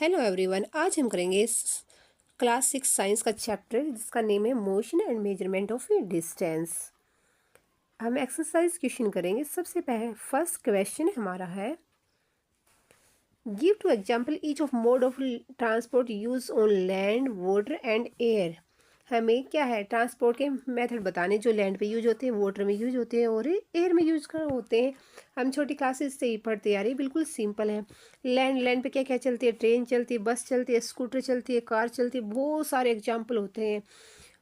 Hello everyone, आज हम करेंगे क्लास 6 साइंस का चैप्टर जिसका नेम है motion and measurement of distance. हम एक्सरसाइज क्वेश्चन करेंगे। सबसे पहले फर्स्ट क्वेश्चन हमारा है, give two example each of mode of transport use on land, water and air. हमें क्या है, ट्रांसपोर्ट के मेथड बताने जो लैंड पे यूज होते हैं, वाटर में यूज होते हैं और एयर में यूज होते हैं। हम छोटी क्लासेस से ही पढ़ते आ रहे हैं, बिल्कुल सिंपल है। लैंड पे क्या क्या चलती है, ट्रेन चलती है, बस चलती है, स्कूटर चलती है, कार चलती है, बहुत सारे एग्जाम्पल होते हैं।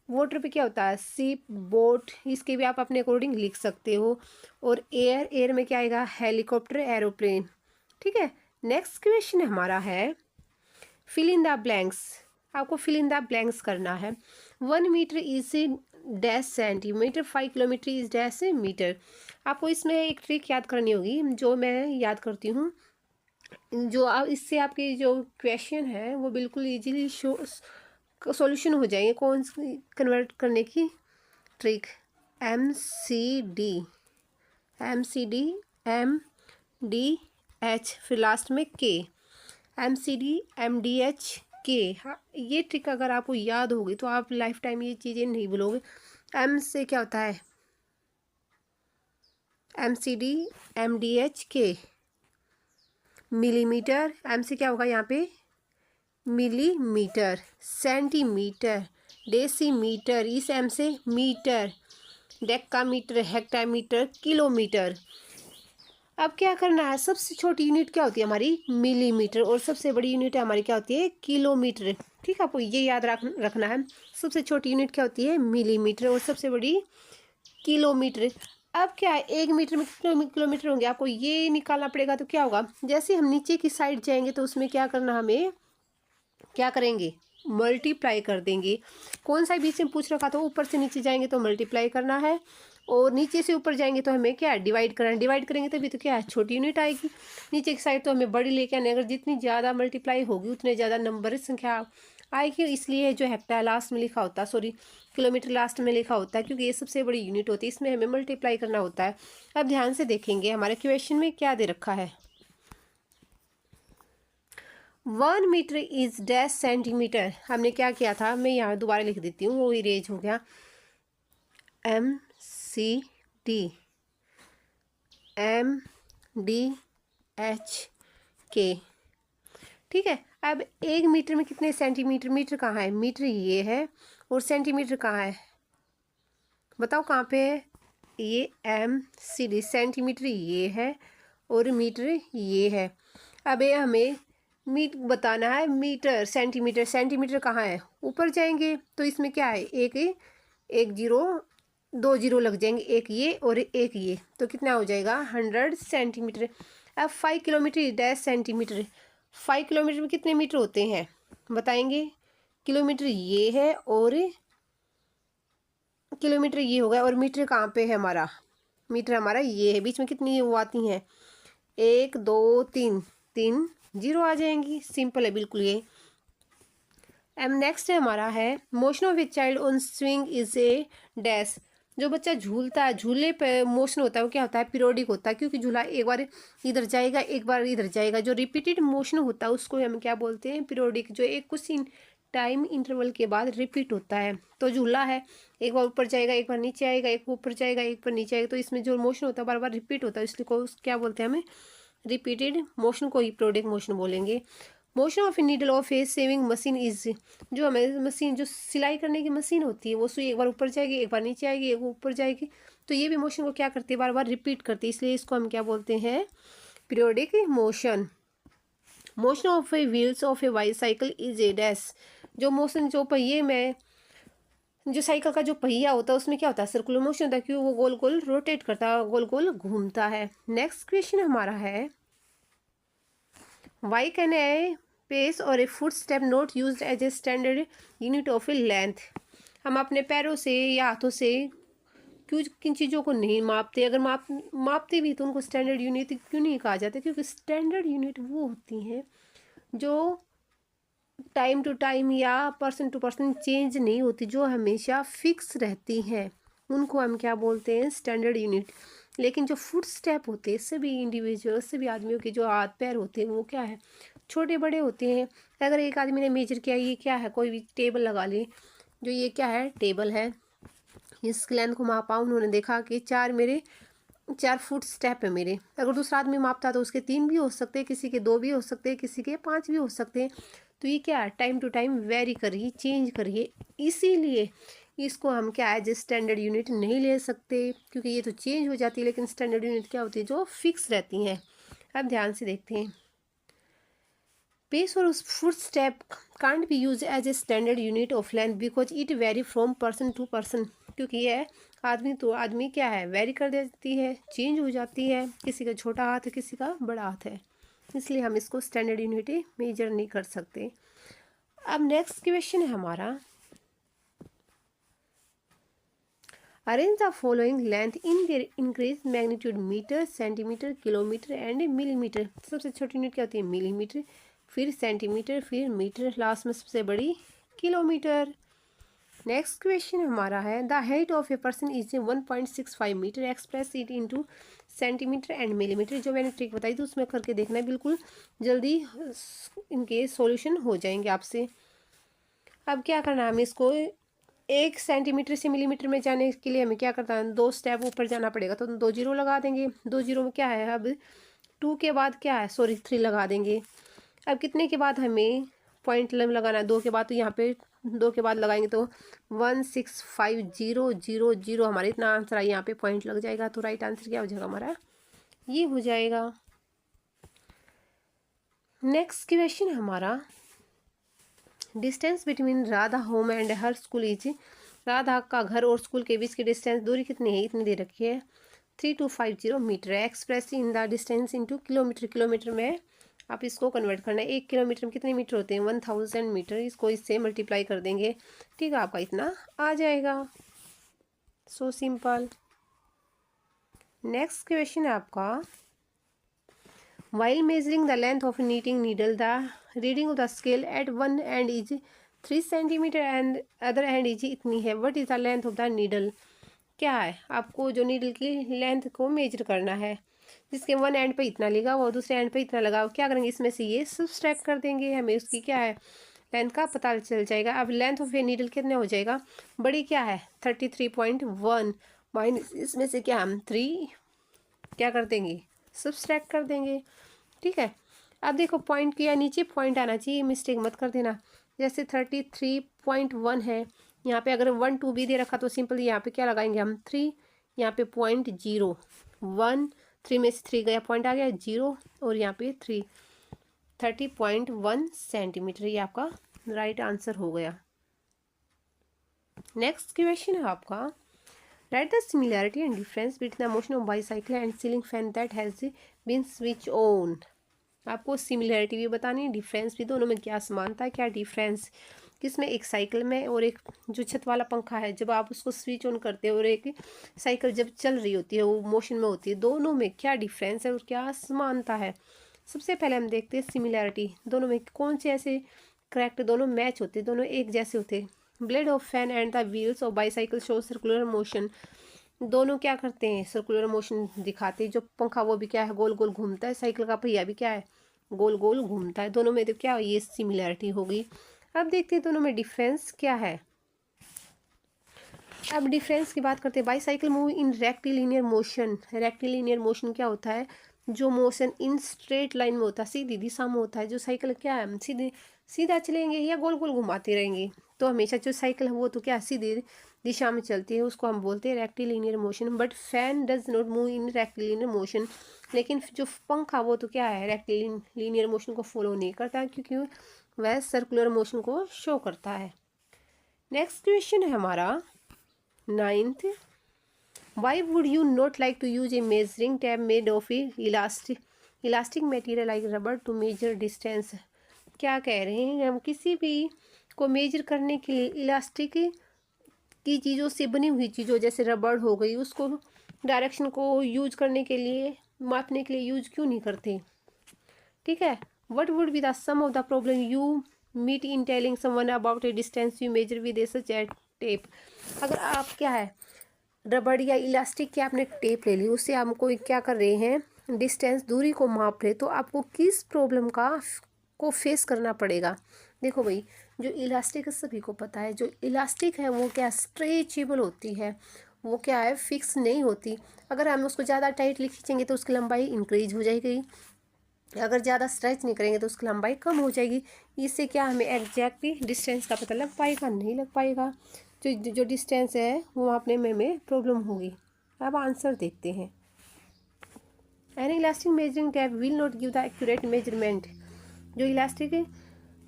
वाटर पे क्या होता है, शिप, बोट, इसके भी आप अपने अकॉर्डिंग लिख सकते हो। और एयर में क्या आएगा, हेलीकॉप्टर, एरोप्लेन। ठीक है। नेक्स्ट क्वेश्चन हमारा है, फिल इन द ब्लैंक्स। आपको फिल इन द ब्लैंक्स करना है। 1 metre is dash centimetre, 5 kilometre is dash metre. आपको इसमें एक ट्रिक याद करनी होगी जो मैं याद करती हूँ, जो आप इससे आपके जो क्वेश्चन है वो बिल्कुल इजीली सॉल्यूशन हो जाएंगे। कौन सी कन्वर्ट करने की ट्रिक, MCD, MDH, फिर लास्ट में K, MCD MDH K। हाँ, ये ट्रिक अगर आपको याद होगी तो आप लाइफ टाइम ये चीज़ें नहीं भूलोगे। M से क्या होता है, MCD MDH K, millimetre. M से क्या होगा यहाँ पे, मिलीमीटर, सेंटीमीटर, डेसीमीटर, इस M से मीटर, डेकामीटर, हेक्टामीटर, किलोमीटर। अब क्या करना है, सबसे छोटी यूनिट क्या होती है हमारी, मिलीमीटर, और सबसे बड़ी यूनिट हमारी क्या होती है, किलोमीटर। ठीक है, आपको ये याद रखना है। सबसे छोटी यूनिट क्या होती है, मिलीमीटर, और सबसे बड़ी किलोमीटर। अब क्या है, 1 मीटर में कितने किलोमीटर होंगे, आपको ये निकालना पड़ेगा। तो क्या होगा, जैसे हम नीचे की साइड जाएंगे तो उसमें क्या करना, हमें क्या करेंगे, मल्टीप्लाई कर देंगे। कौन सा बीच में पूछ रखा था, ऊपर से नीचे जाएंगे तो मल्टीप्लाई करना है, और नीचे से ऊपर जाएंगे तो हमें क्या है, डिवाइड करना है। डिवाइड करेंगे तभी तो क्या है, छोटी यूनिट आएगी। नीचे की साइड तो हमें बड़ी लेके आने, अगर जितनी ज़्यादा मल्टीप्लाई होगी उतने ज़्यादा नंबर संख्या आएगी। इसलिए जो हेक्टा लास्ट में लिखा होता है, सॉरी किलोमीटर लास्ट में लिखा होता है, क्योंकि ये सबसे बड़ी यूनिट होती है, इसमें हमें मल्टीप्लाई करना होता है। अब ध्यान से देखेंगे हमारे क्वेश्चन में क्या दे रखा है, 1 मीटर इज डैश सेंटीमीटर। हमने क्या किया था, मैं यहाँ दोबारा लिख देती हूँ, वो इरेज हो गया, MCD MDH ठीक है। अब 1 मीटर में कितने सेंटीमीटर, मीटर कहाँ है, मीटर ये है, और सेंटीमीटर कहाँ है, बताओ कहाँ पे है, ये MCD, सेंटीमीटर ये है और मीटर ये है। अब ये हमें बताना है मीटर, सेंटीमीटर, सेंटीमीटर कहाँ है, ऊपर जाएंगे तो इसमें क्या है, एक जीरो, 2 जीरो लग जाएंगे, एक ये और एक ये, तो कितना हो जाएगा, 100 सेंटीमीटर। अब 5 किलोमीटर डैश सेंटीमीटर, 5 किलोमीटर में कितने मीटर होते हैं बताएंगे, किलोमीटर ये है और किलोमीटर ये होगा, और मीटर कहाँ पे है हमारा, मीटर हमारा ये है। बीच में कितनी वो आती हैं, 1 2 3, 3 जीरो आ जाएंगी। सिंपल है बिल्कुल ये। एम नेक्स्ट है हमारा है, motion of a child on swing is a dash. जो बच्चा झूलता है, झूले पे मोशन होता है वो क्या होता है, पीरियोडिक होता है, क्योंकि झूला एक बार इधर जाएगा एक बार इधर जाएगा। जो रिपीटेड मोशन होता है उसको हम क्या बोलते हैं, पीरियोडिक, जो एक कुछ टाइम इंटरवल के बाद रिपीट होता है। तो झूला है, एक बार ऊपर जाएगा एक बार नीचे आएगा, एक ऊपर जाएगा एक बार नीचे आएगा, तो इसमें जो मोशन होता है बार बार रिपीट होता है, इसलिए को क्या बोलते हैं, हमें रिपीटेड मोशन को ही पीरियोडिक मोशन बोलेंगे। Motion of a needle of A saving machine is, जो हमें मशीन, जो सिलाई करने की मशीन होती है, वो सुई एक बार ऊपर जाएगी एक बार नीचे आएगी एक ऊपर जाएगी, तो ये भी मोशन को क्या करती है, बार बार रिपीट करती है, इसलिए इसको हम क्या बोलते हैं, periodic motion. Motion of A wheels of A bicycle is a dash. जो मोशन, जो पहिए में, जो साइकिल का जो पहिया होता है उसमें क्या होता है, सर्कुलर मोशन होता है, क्योंकि वो गोल गोल रोटेट करता है, गोल गोल घूमता है। नेक्स्ट क्वेश्चन हमारा है, वाई कैन ए पेस और a foot step not use as a standard unit of a length. हम अपने पैरों से या हाथों से क्यों किन चीज़ों को नहीं मापते, अगर मापते भी तो उनको स्टैंडर्ड यूनिट क्यों नहीं कहा जाता, क्योंकि स्टैंडर्ड यूनिट वो होती हैं जो टाइम टू टाइम या पर्सन टू पर्सन चेंज नहीं होती, जो हमेशा फिक्स रहती हैं, उनको हम क्या बोलते हैं, स्टैंडर्ड यूनिट। लेकिन जो फुट स्टेप होते हैं सभी इंडिविजुअल, सभी आदमियों के जो हाथ पैर होते हैं वो क्या है, छोटे बड़े होते हैं। अगर एक आदमी ने मेजर किया, ये क्या है, कोई भी टेबल लगा ले, जो ये क्या है, टेबल है, इस लेंथ को मापा, उन्होंने देखा कि 4 फुट स्टेप है मेरे। अगर दूसरा आदमी मापता तो उसके 3 भी हो सकते हैं, किसी के 2 भी हो सकते हैं, किसी के 5 भी हो सकते हैं। तो ये क्या है, टाइम टू टाइम वेरी करिए, चेंज करिए। इसीलिए इसको हम क्या है, जिस स्टैंडर्ड यूनिट नहीं ले सकते, क्योंकि ये तो चेंज हो जाती है, लेकिन स्टैंडर्ड यूनिट क्या होती है, जो फिक्स रहती हैं। अब ध्यान से देखते हैं। पेस और foot step can't be use as a standard unit of length because it vary from person to person, क्योंकि यह आदमी तो आदमी क्या है, वेरी कर देती है, चेंज हो जाती है, किसी का छोटा हाथ है, किसी का बड़ा हाथ है, इसलिए हम इसको स्टैंडर्ड यूनिट मेजर नहीं कर सकते। अब नेक्स्ट क्वेश्चन है हमारा, arrange the following length in their increase magnitude metre, centimetre, kilometre and millimetre. सबसे छोटी यूनिट क्या होती है, मिलीमीटर, फिर सेंटीमीटर, फिर मीटर, लास्ट में सबसे बड़ी किलोमीटर। नेक्स्ट क्वेश्चन हमारा है, the height of a person is 1.65 metre, express it into centimetre and millimetre. जो मैंने ट्रिक बताई थी उसमें करके देखना है, बिल्कुल जल्दी इनके सॉल्यूशन हो जाएंगे आपसे। अब क्या करना है, हमें इसको 1 सेंटीमीटर से मिलीमीटर में जाने के लिए हमें क्या करना है, 2 स्टेप ऊपर जाना पड़ेगा, तो 2 जीरो लगा देंगे। 2 जीरो में क्या है, अब 2 के बाद क्या है, सॉरी 3 लगा देंगे। अब कितने के बाद हमें पॉइंट लगाना है, 2 के बाद, तो यहाँ पे 2 के बाद लगाएंगे तो 165,000 हमारा इतना आंसर है, यहाँ पे पॉइंट लग जाएगा। तो राइट आंसर क्या हो जाएगा हमारा, ये हो जाएगा। नेक्स्ट क्वेश्चन हमारा, distance between Radha home and her school is, Radha का घर और स्कूल के बीच की डिस्टेंस दूरी कितनी है, इतनी दे रखी है, 3250 metre. Express in the distance into kilometre, kilometre में आप इसको कन्वर्ट करना है। 1 किलोमीटर में कितने मीटर होते हैं, 1000 मीटर। इसको इससे मल्टीप्लाई कर देंगे, ठीक है, आपका इतना आ जाएगा। So simple. नेक्स्ट क्वेश्चन है आपका, while measuring the length of knitting needle, the reading of the scale at one end is 3 centimeter and other end is इतनी है। what is the length of the needle? क्या है, आपको जो needle की length को मेजर करना है, जिसके वन एंड पे इतना लगा हुआ, दूसरे एंड पे इतना लगा हुआ, क्या करेंगे, इसमें से ये सब्सट्रैक्ट कर देंगे, हमें उसकी क्या है, लेंथ का पता चल जाएगा। अब लेंथ ऑफ ए नीडल कितने हो जाएगा, बड़ी क्या है 33.1 माइनस इसमें से क्या हम 3 क्या कर देंगे, सब्सट्रैक्ट कर देंगे, ठीक है। अब देखो पॉइंट किया, नीचे पॉइंट आना चाहिए, मिस्टेक मत कर देना। जैसे 33.1 है, यहाँ पे अगर 1 2 भी दे रखा तो सिंपल यहाँ पे क्या लगाएंगे हम 3, यहाँ पे 0.01, 3 में से 3 गया, पॉइंट आ गया 0, और यहाँ पे 3, 30.1 सेंटीमीटर, ये आपका राइट आंसर हो गया। नेक्स्ट क्वेश्चन है आपका, write the similarity and difference between the motion of bicycle and ceiling fan that has been switch on. आपको सिमिलैरिटी भी बतानी है, डिफरेंस भी, दोनों में क्या समानता है, क्या डिफरेंस, किसमें, एक साइकिल में और एक जो छत वाला पंखा है, जब आप उसको स्विच ऑन करते हो, और एक साइकिल जब चल रही होती है, वो मोशन में होती है, दोनों में क्या डिफरेंस है और क्या समानता है। सबसे पहले हम देखते हैं सिमिलैरिटी, दोनों में कौन से ऐसे करेक्ट, दोनों मैच होते, दोनों एक जैसे होते। Blade of fan and the wheels of bicycle show circular motion, दोनों क्या करते हैं, सर्कुलर मोशन दिखाते हैं। जो पंखा वो भी क्या है, गोल गोल घूमता है, साइकिल का पहिया भी क्या है, गोल गोल घूमता है। दोनों में तो क्या, ये सिमिलैरिटी होगी। अब देखते हैं दोनों में डिफरेंस क्या है। अब डिफरेंस की बात करते हैं, bicycle move in rectilinear motion. Rectilinear motion क्या होता है, जो मोशन इन स्ट्रेट लाइन में होता है, सीधी दिशा में होता है। जो साइकिल क्या है, हम सीधा चलेंगे या गोल गोल घुमाते रहेंगे, तो हमेशा जो साइकिल है वो तो क्या सीधी दिशा में चलती है, उसको हम बोलते हैं rectilinear motion. But fan does not move in rectilinear motion, लेकिन जो पंखा वो तो क्या है, रेक्टिलिनियर मोशन को फॉलो नहीं करता, क्योंकि वह सर्कुलर मोशन को शो करता है। नेक्स्ट क्वेश्चन है हमारा 9th, why would you not like to use a measuring tape made of elastic material like rubber to measure distance. क्या कह रहे हैं, हम किसी भी को मेजर करने के लिए इलास्टिक की चीज़ों से बनी हुई चीज़ों, जैसे रबड़ हो गई, उसको डायरेक्शन को यूज करने के लिए, मापने के लिए यूज क्यों नहीं करते, ठीक है। What would be the some of the problem you meet in telling someone about a distance you measure with a such a tape. अगर आप क्या है, रबड़ या इलास्टिक की आपने टेप ले ली, उससे हम कोई क्या कर रहे हैं, डिस्टेंस दूरी को माप रहे, तो आपको किस प्रॉब्लम का को फेस करना पड़ेगा। देखो भाई, जो इलास्टिक है सभी को पता है, जो इलास्टिक है वो क्या स्ट्रेचेबल होती है, वो क्या है फिक्स नहीं होती। अगर हम उसको ज़्यादा टाइटली खींचेंगे तो उसकी लंबाई इंक्रीज हो जाएगी, अगर ज़्यादा स्ट्रेच नहीं करेंगे तो उसकी लंबाई कम हो जाएगी। इससे क्या हमें एग्जैक्टली डिस्टेंस का पता लग पाएगा, नहीं लग पाएगा। जो डिस्टेंस है वो मापने में हमें प्रॉब्लम होगी। अब आंसर देखते हैं। N elastic measuring tape will not give the accurate measurement. जो इलास्टिक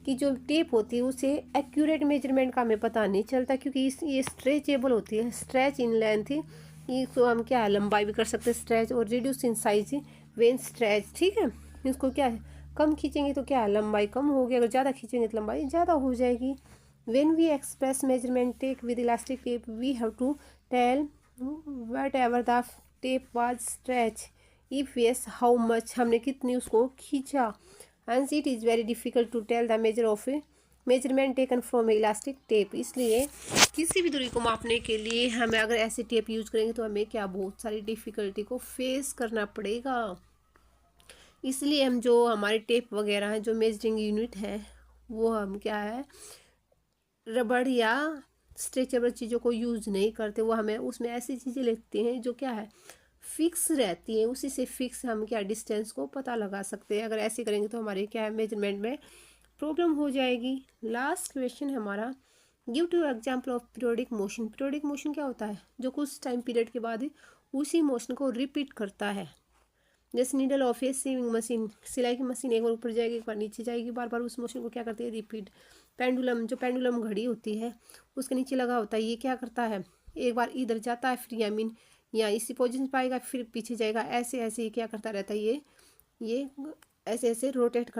की जो टेप होती है उसे एक्यूरेट मेजरमेंट का हमें पता नहीं चलता, क्योंकि ये स्ट्रेचेबल होती है, स्ट्रेच इन लेंथ, इसको हम क्या लंबाई भी कर सकते हैं स्ट्रेच, और reduce in size when stretch. ठीक है, इसको क्या है कम खींचेंगे तो क्या लंबाई कम होगी, अगर ज़्यादा खींचेंगे तो लंबाई ज़्यादा हो जाएगी। When we express measurement tape with elastic tape we have to tell whatever the tape was stretch, if yes how much, हमने कितनी उसको खींचा। Hence it is very difficult to tell the measure of a measurement taken from elastic tape। इसलिए किसी भी दूरी को मापने के लिए हमें अगर ऐसे टेप यूज करेंगे तो हमें क्या बहुत सारी डिफ़िकल्टी को फेस करना पड़ेगा। इसलिए हम जो हमारे टेप वगैरह हैं, जो मेजरिंग यूनिट है, वो हम क्या है रबड़ या स्ट्रेचेबल चीज़ों को यूज़ नहीं करते। वो हमें उसमें ऐसी चीज़ें लेते हैं जो क्या है फिक्स रहती है, उसी से फिक्स हम क्या डिस्टेंस को पता लगा सकते हैं। अगर ऐसे करेंगे तो हमारे क्या है मेजरमेंट में प्रॉब्लम हो जाएगी। लास्ट क्वेश्चन है हमारा, give two example of periodic motion. Periodic motion क्या होता है, जो कुछ टाइम पीरियड के बाद उसी मोशन को रिपीट करता है। जैसे needle of a sewing machine, सिलाई की मशीन एक बार ऊपर जाएगी एक बार नीचे जाएगी, बार बार उस मोशन को क्या करती है रिपीट। पेंडुलम, जो पेंडुलम घड़ी होती है उसके नीचे लगा होता है, ये क्या करता है एक बार इधर जाता है फिर यामीन या इसी पोजीशन पाएगा फिर पीछे जाएगा, ऐसे ऐसे ये क्या करता रहता है, ये ऐसे ऐसे रोटेट कर